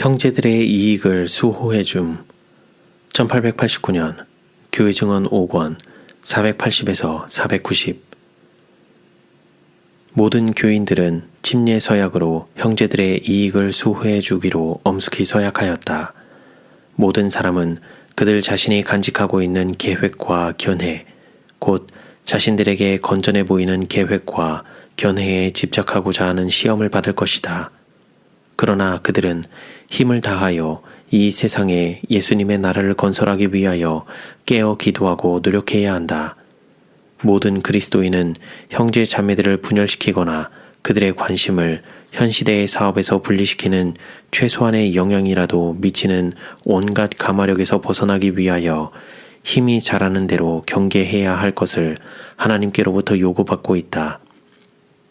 형제들의 이익을 수호해줌. 1889년 교회 증언 5권 480에서 490. 모든 교인들은 침례 서약으로 형제들의 이익을 수호해 주기로 엄숙히 서약하였다. 모든 사람은 그들 자신이 간직하고 있는 계획과 견해, 곧 자신들에게 건전해 보이는 계획과 견해에 집착하고자 하는 시험을 받을 것이다. 그러나 그들은 힘을 다하여 이 세상에 예수님의 나라를 건설하기 위하여 깨어 기도하고 노력해야 한다. 모든 그리스도인은 형제 자매들을 분열시키거나 그들의 관심을 현 시대의 사업에서 분리시키는 최소한의 영향이라도 미치는 온갖 가마력에서 벗어나기 위하여 힘이 자라는 대로 경계해야 할 것을 하나님께로부터 요구받고 있다.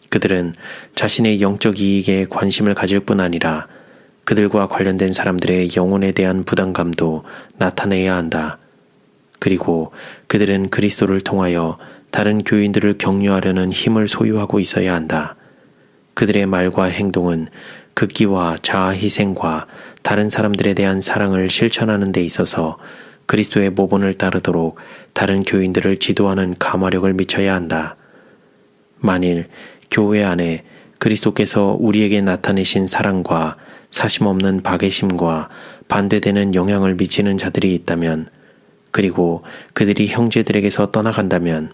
그들은 자신의 영적 이익에 관심을 가질 뿐 아니라 그들과 관련된 사람들의 영혼에 대한 부담감도 나타내야 한다. 그리고 그들은 그리스도를 통하여 다른 교인들을 격려하려는 힘을 소유하고 있어야 한다. 그들의 말과 행동은 극기와 자아 희생과 다른 사람들에 대한 사랑을 실천하는 데 있어서 그리스도의 모본을 따르도록 다른 교인들을 지도하는 가마력을 미쳐야 한다. 만일 교회 안에 그리스도께서 우리에게 나타내신 사랑과 사심없는 박애심과 반대되는 영향을 미치는 자들이 있다면, 그리고 그들이 형제들에게서 떠나간다면,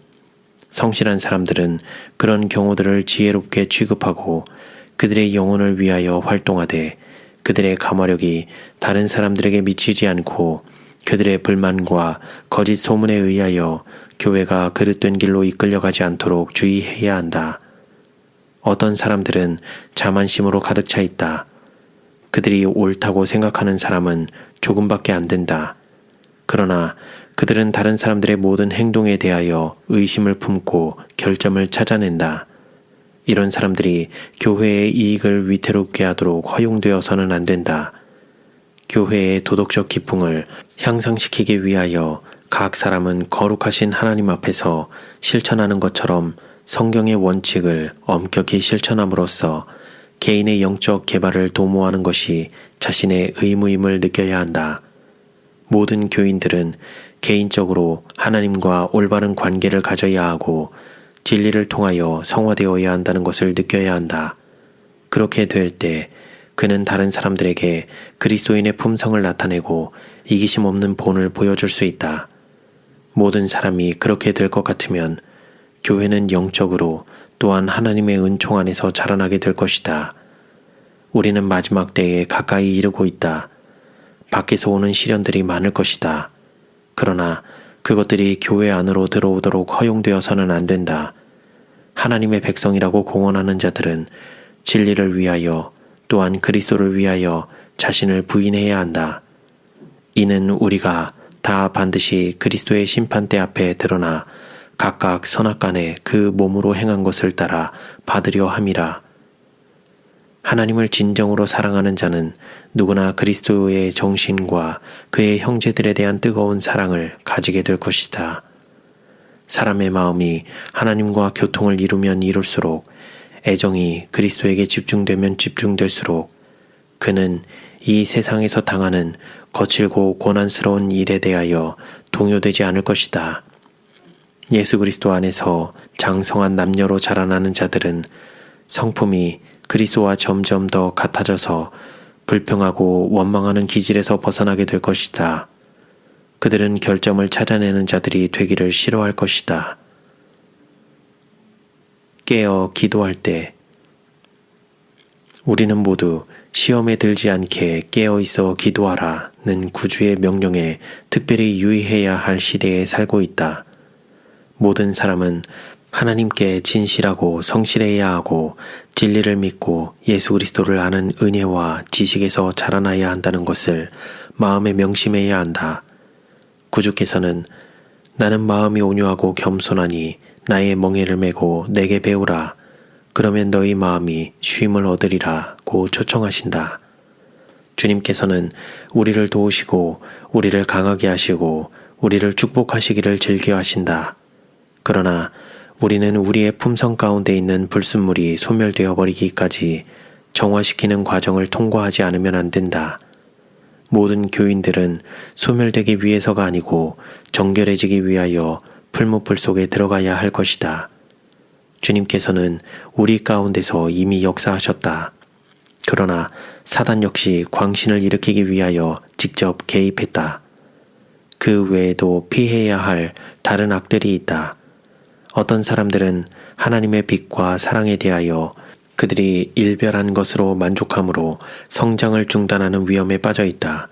성실한 사람들은 그런 경우들을 지혜롭게 취급하고 그들의 영혼을 위하여 활동하되 그들의 가마력이 다른 사람들에게 미치지 않고 그들의 불만과 거짓 소문에 의하여 교회가 그릇된 길로 이끌려가지 않도록 주의해야 한다. 어떤 사람들은 자만심으로 가득 차 있다. 그들이 옳다고 생각하는 사람은 조금밖에 안 된다. 그러나 그들은 다른 사람들의 모든 행동에 대하여 의심을 품고 결점을 찾아낸다. 이런 사람들이 교회의 이익을 위태롭게 하도록 허용되어서는 안 된다. 교회의 도덕적 기풍을 향상시키기 위하여 각 사람은 거룩하신 하나님 앞에서 실천하는 것처럼 성경의 원칙을 엄격히 실천함으로써 개인의 영적 개발을 도모하는 것이 자신의 의무임을 느껴야 한다. 모든 교인들은 개인적으로 하나님과 올바른 관계를 가져야 하고 진리를 통하여 성화되어야 한다는 것을 느껴야 한다. 그렇게 될 때 그는 다른 사람들에게 그리스도인의 품성을 나타내고 이기심 없는 본을 보여줄 수 있다. 모든 사람이 그렇게 될 것 같으면 교회는 영적으로 또한 하나님의 은총 안에서 자라나게 될 것이다. 우리는 마지막 때에 가까이 이르고 있다. 밖에서 오는 시련들이 많을 것이다. 그러나 그것들이 교회 안으로 들어오도록 허용되어서는 안 된다. 하나님의 백성이라고 공언하는 자들은 진리를 위하여 또한 그리스도를 위하여 자신을 부인해야 한다. 이는 우리가 다 반드시 그리스도의 심판대 앞에 드러나 각각 선악간에 그 몸으로 행한 것을 따라 받으려 함이라. 하나님을 진정으로 사랑하는 자는 누구나 그리스도의 정신과 그의 형제들에 대한 뜨거운 사랑을 가지게 될 것이다. 사람의 마음이 하나님과 교통을 이루면 이룰수록, 애정이 그리스도에게 집중되면 집중될수록 그는 이 세상에서 당하는 거칠고 고난스러운 일에 대하여 동요되지 않을 것이다. 예수 그리스도 안에서 장성한 남녀로 자라나는 자들은 성품이 그리스도와 점점 더 같아져서 불평하고 원망하는 기질에서 벗어나게 될 것이다. 그들은 결점을 찾아내는 자들이 되기를 싫어할 것이다. 깨어 기도할 때 우리는 모두 시험에 들지 않게 깨어 있어 기도하라는 구주의 명령에 특별히 유의해야 할 시대에 살고 있다. 모든 사람은 하나님께 진실하고 성실해야 하고 진리를 믿고 예수 그리스도를 아는 은혜와 지식에서 자라나야 한다는 것을 마음에 명심해야 한다. 구주께서는 나는 마음이 온유하고 겸손하니 나의 멍에를 메고 내게 배우라. 그러면 너희 마음이 쉼을 얻으리라고 초청하신다. 주님께서는 우리를 도우시고 우리를 강하게 하시고 우리를 축복하시기를 즐겨하신다. 그러나 우리는 우리의 품성 가운데 있는 불순물이 소멸되어 버리기까지 정화시키는 과정을 통과하지 않으면 안 된다. 모든 교인들은 소멸되기 위해서가 아니고 정결해지기 위하여 풀무불 속에 들어가야 할 것이다. 주님께서는 우리 가운데서 이미 역사하셨다. 그러나 사단 역시 광신을 일으키기 위하여 직접 개입했다. 그 외에도 피해야 할 다른 악들이 있다. 어떤 사람들은 하나님의 빛과 사랑에 대하여 그들이 일별한 것으로 만족함으로 성장을 중단하는 위험에 빠져 있다.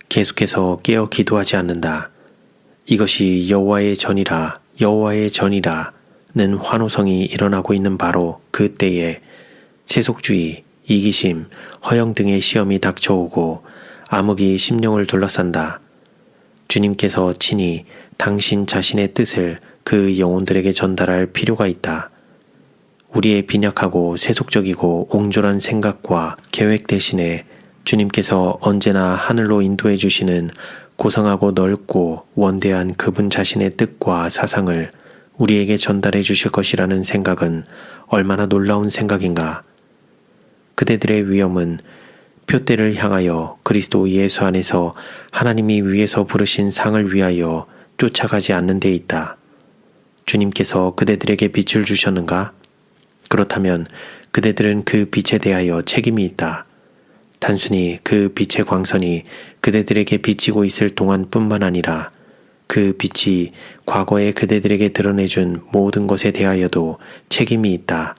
계속해서 깨어 기도하지 않는다. 이것이 여호와의 전이라 여호와의 전이라는 환호성이 일어나고 있는 바로 그때에 세속주의, 이기심, 허영 등의 시험이 닥쳐오고 암흑이 심령을 둘러싼다. 주님께서 친히 당신 자신의 뜻을 그 영혼들에게 전달할 필요가 있다. 우리의 빈약하고 세속적이고 옹졸한 생각과 계획 대신에 주님께서 언제나 하늘로 인도해 주시는 고상하고 넓고 원대한 그분 자신의 뜻과 사상을 우리에게 전달해 주실 것이라는 생각은 얼마나 놀라운 생각인가. 그대들의 위험은 표대를 향하여 그리스도 예수 안에서 하나님이 위에서 부르신 상을 위하여 쫓아가지 않는 데 있다. 주님께서 그대들에게 빛을 주셨는가? 그렇다면 그대들은 그 빛에 대하여 책임이 있다. 단순히 그 빛의 광선이 그대들에게 비치고 있을 동안뿐만 아니라 그 빛이 과거에 그대들에게 드러내준 모든 것에 대하여도 책임이 있다.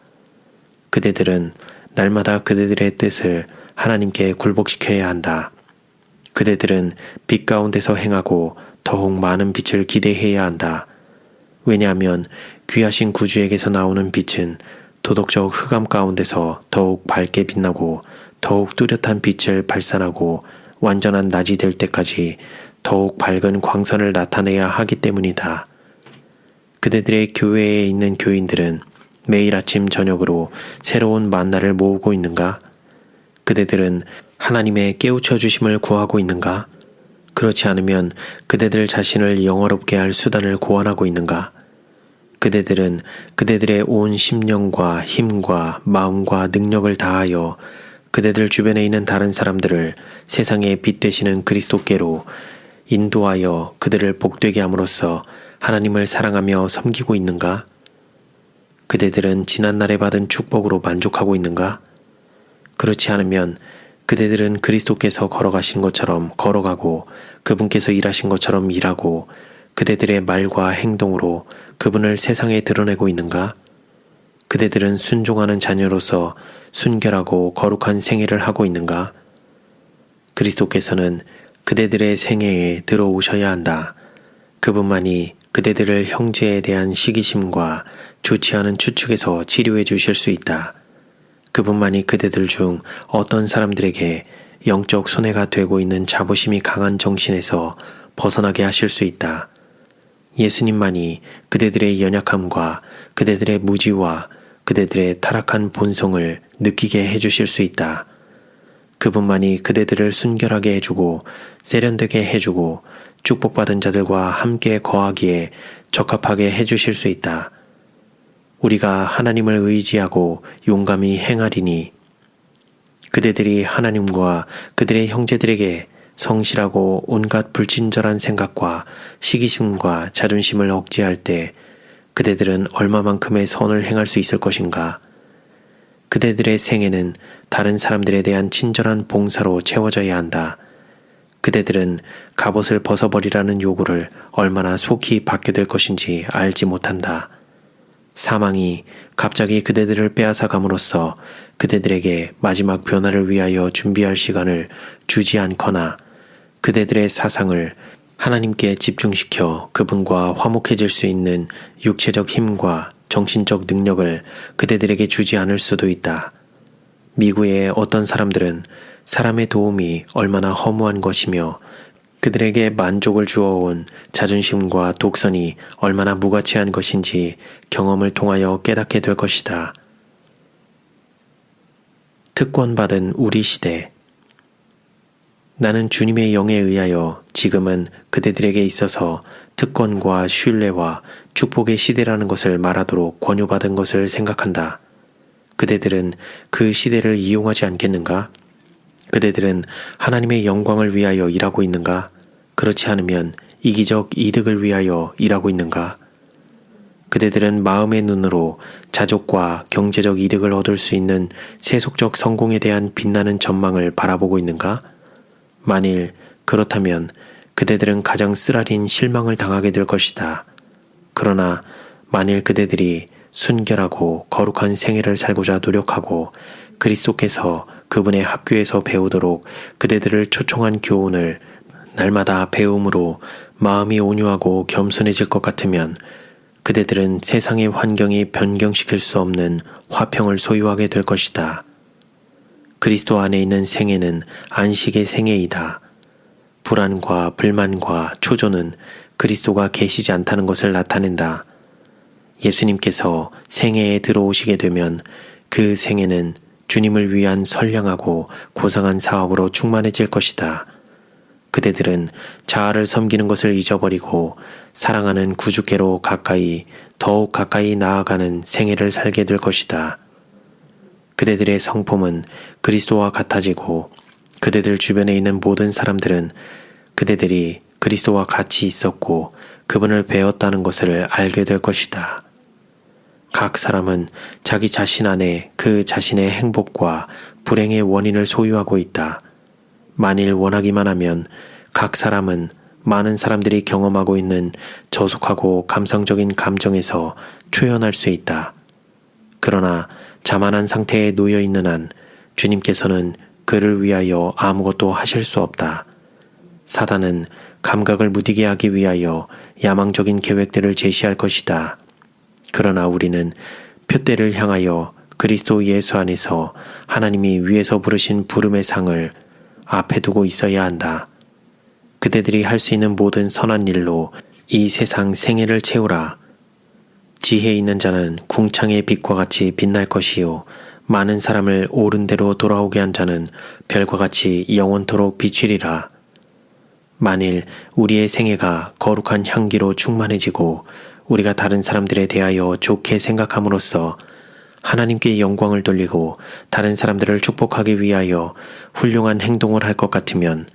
그대들은 날마다 그대들의 뜻을 하나님께 굴복시켜야 한다. 그대들은 빛 가운데서 행하고 더욱 많은 빛을 기대해야 한다. 왜냐하면 귀하신 구주에게서 나오는 빛은 도덕적 흑암 가운데서 더욱 밝게 빛나고 더욱 뚜렷한 빛을 발산하고 완전한 낮이 될 때까지 더욱 밝은 광선을 나타내야 하기 때문이다. 그대들의 교회에 있는 교인들은 매일 아침 저녁으로 새로운 만나를 모으고 있는가? 그대들은 하나님의 깨우쳐 주심을 구하고 있는가? 그렇지 않으면 그대들 자신을 영화롭게 할 수단을 고안하고 있는가? 그대들은 그대들의 온 심령과 힘과 마음과 능력을 다하여 그대들 주변에 있는 다른 사람들을 세상의 빛 되시는 그리스도께로 인도하여 그들을 복되게 함으로써 하나님을 사랑하며 섬기고 있는가? 그대들은 지난날에 받은 축복으로 만족하고 있는가? 그렇지 않으면 그대들은 그리스도께서 걸어가신 것처럼 걸어가고 그분께서 일하신 것처럼 일하고 그대들의 말과 행동으로 그분을 세상에 드러내고 있는가? 그대들은 순종하는 자녀로서 순결하고 거룩한 생애를 하고 있는가? 그리스도께서는 그대들의 생애에 들어오셔야 한다. 그분만이 그대들을 형제에 대한 시기심과 좋지 않은 추측에서 치료해 주실 수 있다. 그분만이 그대들 중 어떤 사람들에게 영적 손해가 되고 있는 자부심이 강한 정신에서 벗어나게 하실 수 있다. 예수님만이 그대들의 연약함과 그대들의 무지와 그대들의 타락한 본성을 느끼게 해주실 수 있다. 그분만이 그대들을 순결하게 해주고 세련되게 해주고 축복받은 자들과 함께 거하기에 적합하게 해주실 수 있다. 우리가 하나님을 의지하고 용감히 행하리니 그대들이 하나님과 그들의 형제들에게 성실하고 온갖 불친절한 생각과 시기심과 자존심을 억제할 때 그대들은 얼마만큼의 선을 행할 수 있을 것인가? 그대들의 생애는 다른 사람들에 대한 친절한 봉사로 채워져야 한다. 그대들은 갑옷을 벗어버리라는 요구를 얼마나 속히 받게 될 것인지 알지 못한다. 사망이 갑자기 그대들을 빼앗아 감으로써 그대들에게 마지막 변화를 위하여 준비할 시간을 주지 않거나 그대들의 사상을 하나님께 집중시켜 그분과 화목해질 수 있는 육체적 힘과 정신적 능력을 그대들에게 주지 않을 수도 있다. 미국의 어떤 사람들은 사람의 도움이 얼마나 허무한 것이며 그들에게 만족을 주어온 자존심과 독선이 얼마나 무가치한 것인지 경험을 통하여 깨닫게 될 것이다. 특권받은 우리 시대. 나는 주님의 영에 의하여 지금은 그대들에게 있어서 특권과 신뢰와 축복의 시대라는 것을 말하도록 권유받은 것을 생각한다. 그대들은 그 시대를 이용하지 않겠는가? 그대들은 하나님의 영광을 위하여 일하고 있는가? 그렇지 않으면 이기적 이득을 위하여 일하고 있는가? 그대들은 마음의 눈으로 자족과 경제적 이득을 얻을 수 있는 세속적 성공에 대한 빛나는 전망을 바라보고 있는가? 만일 그렇다면 그대들은 가장 쓰라린 실망을 당하게 될 것이다. 그러나 만일 그대들이 순결하고 거룩한 생애를 살고자 노력하고 그리스도께서 그분의 학교에서 배우도록 그대들을 초청한 교훈을 날마다 배움으로 마음이 온유하고 겸손해질 것 같으면 그대들은 세상의 환경이 변경시킬 수 없는 화평을 소유하게 될 것이다. 그리스도 안에 있는 생애는 안식의 생애이다. 불안과 불만과 초조는 그리스도가 계시지 않다는 것을 나타낸다. 예수님께서 생애에 들어오시게 되면 그 생애는 주님을 위한 선량하고 고상한 사업으로 충만해질 것이다. 그대들은 자아를 섬기는 것을 잊어버리고 사랑하는 구주께로 더욱 가까이 나아가는 생애를 살게 될 것이다. 그대들의 성품은 그리스도와 같아지고 그대들 주변에 있는 모든 사람들은 그대들이 그리스도와 같이 있었고 그분을 배웠다는 것을 알게 될 것이다. 각 사람은 자기 자신 안에 그 자신의 행복과 불행의 원인을 소유하고 있다. 만일 원하기만 하면 각 사람은 많은 사람들이 경험하고 있는 저속하고 감성적인 감정에서 초연할 수 있다. 그러나 자만한 상태에 놓여 있는 한 주님께서는 그를 위하여 아무것도 하실 수 없다. 사단은 감각을 무디게 하기 위하여 야망적인 계획들을 제시할 것이다. 그러나 우리는 표대를 향하여 그리스도 예수 안에서 하나님이 위에서 부르신 부름의 상을 앞에 두고 있어야 한다. 그대들이 할 수 있는 모든 선한 일로 이 세상 생애를 채우라. 지혜 있는 자는 궁창의 빛과 같이 빛날 것이요 많은 사람을 옳은 대로 돌아오게 한 자는 별과 같이 영원토록 비추리라. 만일 우리의 생애가 거룩한 향기로 충만해지고 우리가 다른 사람들에 대하여 좋게 생각함으로써 하나님께 영광을 돌리고 다른 사람들을 축복하기 위하여 훌륭한 행동을 할 것 같으면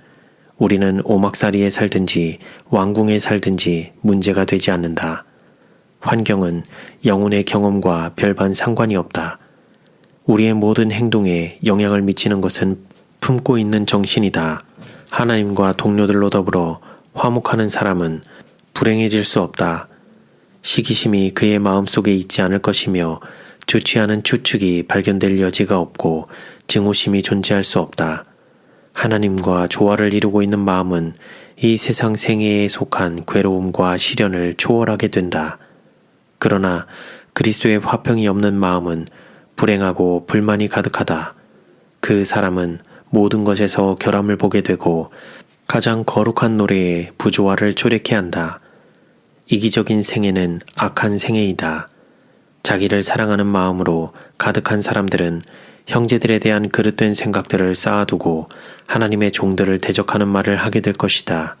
우리는 오막살이에 살든지 왕궁에 살든지 문제가 되지 않는다. 환경은 영혼의 경험과 별반 상관이 없다. 우리의 모든 행동에 영향을 미치는 것은 품고 있는 정신이다. 하나님과 동료들로 더불어 화목하는 사람은 불행해질 수 없다. 시기심이 그의 마음속에 있지 않을 것이며 좋지 않은 추측이 발견될 여지가 없고 증오심이 존재할 수 없다. 하나님과 조화를 이루고 있는 마음은 이 세상 생애에 속한 괴로움과 시련을 초월하게 된다. 그러나 그리스도의 화평이 없는 마음은 불행하고 불만이 가득하다. 그 사람은 모든 것에서 결함을 보게 되고 가장 거룩한 노래에 부조화를 초래케 한다. 이기적인 생애는 악한 생애이다. 자기를 사랑하는 마음으로 가득한 사람들은 형제들에 대한 그릇된 생각들을 쌓아두고 하나님의 종들을 대적하는 말을 하게 될 것이다.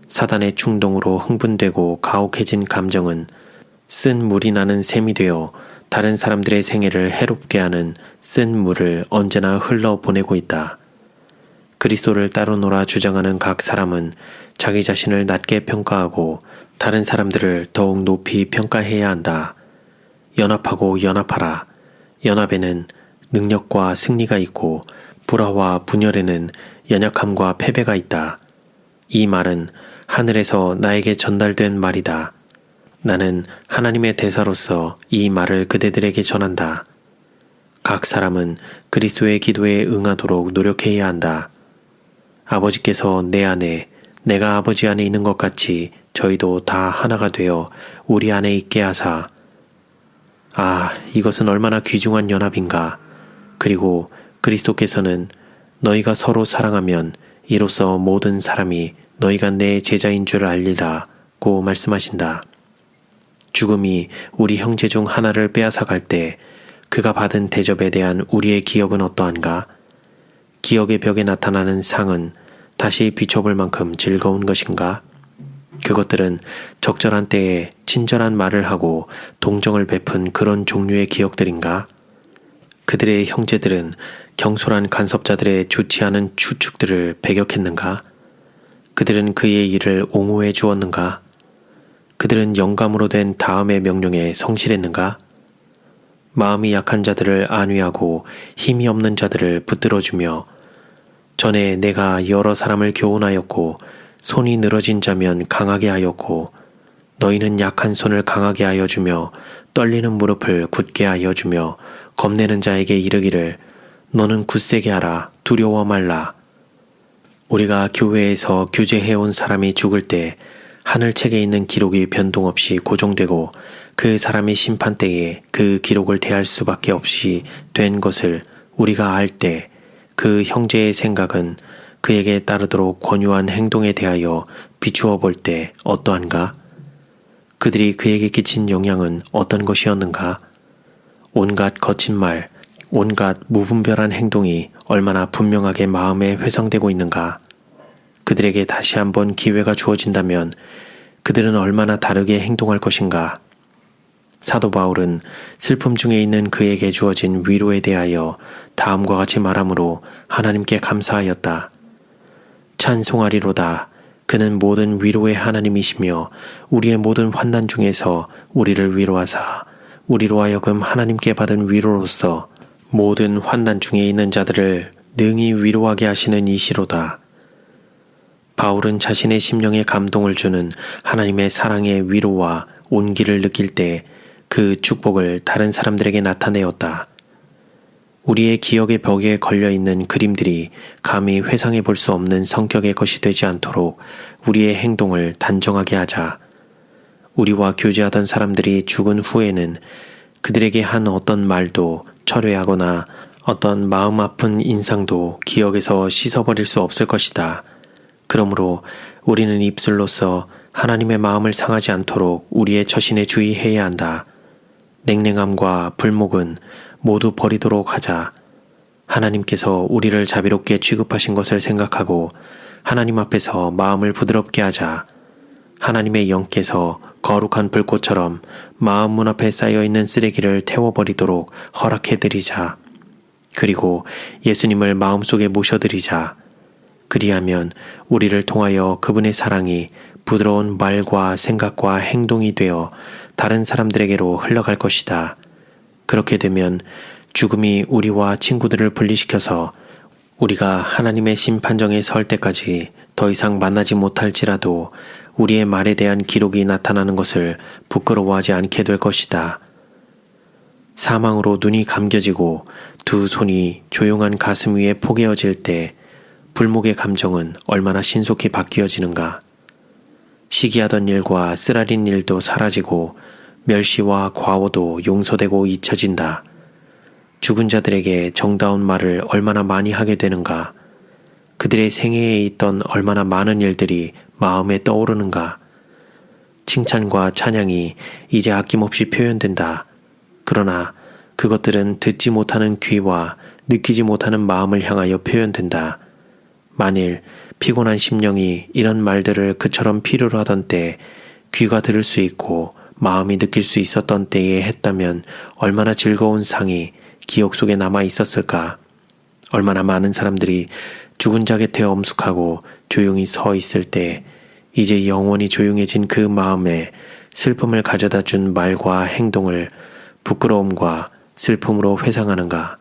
사단의 충동으로 흥분되고 가혹해진 감정은 쓴 물이 나는 샘이 되어 다른 사람들의 생애를 해롭게 하는 쓴 물을 언제나 흘러보내고 있다. 그리스도를 따로 놀아 주장하는 각 사람은 자기 자신을 낮게 평가하고 다른 사람들을 더욱 높이 평가해야 한다. 연합하고 연합하라. 연합에는 능력과 승리가 있고 불화와 분열에는 연약함과 패배가 있다. 이 말은 하늘에서 나에게 전달된 말이다. 나는 하나님의 대사로서 이 말을 그대들에게 전한다. 각 사람은 그리스도의 기도에 응하도록 노력해야 한다. 아버지께서 내 안에, 내가 아버지 안에 있는 것 같이 저희도 다 하나가 되어 우리 안에 있게 하사. 이것은 얼마나 귀중한 연합인가. 그리고 그리스도께서는 너희가 서로 사랑하면 이로써 모든 사람이 너희가 내 제자인 줄 알리라고 말씀하신다. 죽음이 우리 형제 중 하나를 빼앗아 갈 때 그가 받은 대접에 대한 우리의 기억은 어떠한가? 기억의 벽에 나타나는 상은 다시 비춰볼 만큼 즐거운 것인가? 그것들은 적절한 때에 친절한 말을 하고 동정을 베푼 그런 종류의 기억들인가? 그들의 형제들은 경솔한 간섭자들의 좋지 않은 추측들을 배격했는가? 그들은 그의 일을 옹호해 주었는가? 그들은 영감으로 된 다음의 명령에 성실했는가? 마음이 약한 자들을 안위하고 힘이 없는 자들을 붙들어주며 전에 내가 여러 사람을 교훈하였고 손이 늘어진 자면 강하게 하였고 너희는 약한 손을 강하게 하여 주며 떨리는 무릎을 굳게 하여 주며 겁내는 자에게 이르기를 너는 굳세게 하라 두려워 말라. 우리가 교회에서 교제해온 사람이 죽을 때 하늘책에 있는 기록이 변동 없이 고정되고 그 사람이 심판 때에 그 기록을 대할 수밖에 없이 된 것을 우리가 알 때 그 형제의 생각은 그에게 따르도록 권유한 행동에 대하여 비추어 볼 때 어떠한가? 그들이 그에게 끼친 영향은 어떤 것이었는가? 온갖 거친 말, 온갖 무분별한 행동이 얼마나 분명하게 마음에 회상되고 있는가? 그들에게 다시 한번 기회가 주어진다면 그들은 얼마나 다르게 행동할 것인가? 사도 바울은 슬픔 중에 있는 그에게 주어진 위로에 대하여 다음과 같이 말하므로 하나님께 감사하였다. 찬송하리로다. 그는 모든 위로의 하나님이시며 우리의 모든 환난 중에서 우리를 위로하사 우리로 하여금 하나님께 받은 위로로서 모든 환난 중에 있는 자들을 능히 위로하게 하시는 이시로다. 바울은 자신의 심령에 감동을 주는 하나님의 사랑의 위로와 온기를 느낄 때 그 축복을 다른 사람들에게 나타내었다. 우리의 기억의 벽에 걸려있는 그림들이 감히 회상해 볼 수 없는 성격의 것이 되지 않도록 우리의 행동을 단정하게 하자. 우리와 교제하던 사람들이 죽은 후에는 그들에게 한 어떤 말도 철회하거나 어떤 마음 아픈 인상도 기억에서 씻어버릴 수 없을 것이다. 그러므로 우리는 입술로서 하나님의 마음을 상하지 않도록 우리의 처신에 주의해야 한다. 냉랭함과 불목은 모두 버리도록 하자. 하나님께서 우리를 자비롭게 취급하신 것을 생각하고 하나님 앞에서 마음을 부드럽게 하자. 하나님의 영께서 거룩한 불꽃처럼 마음 문 앞에 쌓여있는 쓰레기를 태워버리도록 허락해드리자. 그리고 예수님을 마음속에 모셔드리자. 그리하면 우리를 통하여 그분의 사랑이 부드러운 말과 생각과 행동이 되어 다른 사람들에게로 흘러갈 것이다. 그렇게 되면 죽음이 우리와 친구들을 분리시켜서 우리가 하나님의 심판정에 설 때까지 더 이상 만나지 못할지라도 우리의 말에 대한 기록이 나타나는 것을 부끄러워하지 않게 될 것이다. 사망으로 눈이 감겨지고 두 손이 조용한 가슴 위에 포개어질 때 불목의 감정은 얼마나 신속히 바뀌어지는가. 시기하던 일과 쓰라린 일도 사라지고 멸시와 과오도 용서되고 잊혀진다. 죽은 자들에게 정다운 말을 얼마나 많이 하게 되는가. 그들의 생애에 있던 얼마나 많은 일들이 마음에 떠오르는가. 칭찬과 찬양이 이제 아낌없이 표현된다. 그러나 그것들은 듣지 못하는 귀와 느끼지 못하는 마음을 향하여 표현된다. 만일 피곤한 심령이 이런 말들을 그처럼 필요로 하던 때 귀가 들을 수 있고 마음이 느낄 수 있었던 때에 했다면 얼마나 즐거운 상이 기억 속에 남아 있었을까. 얼마나 많은 사람들이 죽은 자 곁에 엄숙하고 조용히 서 있을 때 이제 영원히 조용해진 그 마음에 슬픔을 가져다 준 말과 행동을 부끄러움과 슬픔으로 회상하는가.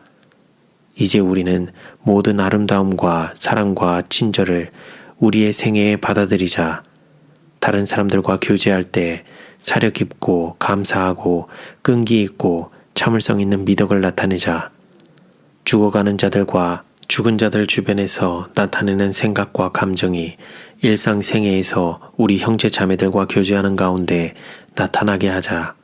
이제 우리는 모든 아름다움과 사랑과 친절을 우리의 생애에 받아들이자. 다른 사람들과 교제할 때 사려 깊고 감사하고 끈기 있고 참을성 있는 미덕을 나타내자. 죽어가는 자들과 죽은 자들 주변에서 나타내는 생각과 감정이 일상생애에서 우리 형제 자매들과 교제하는 가운데 나타나게 하자.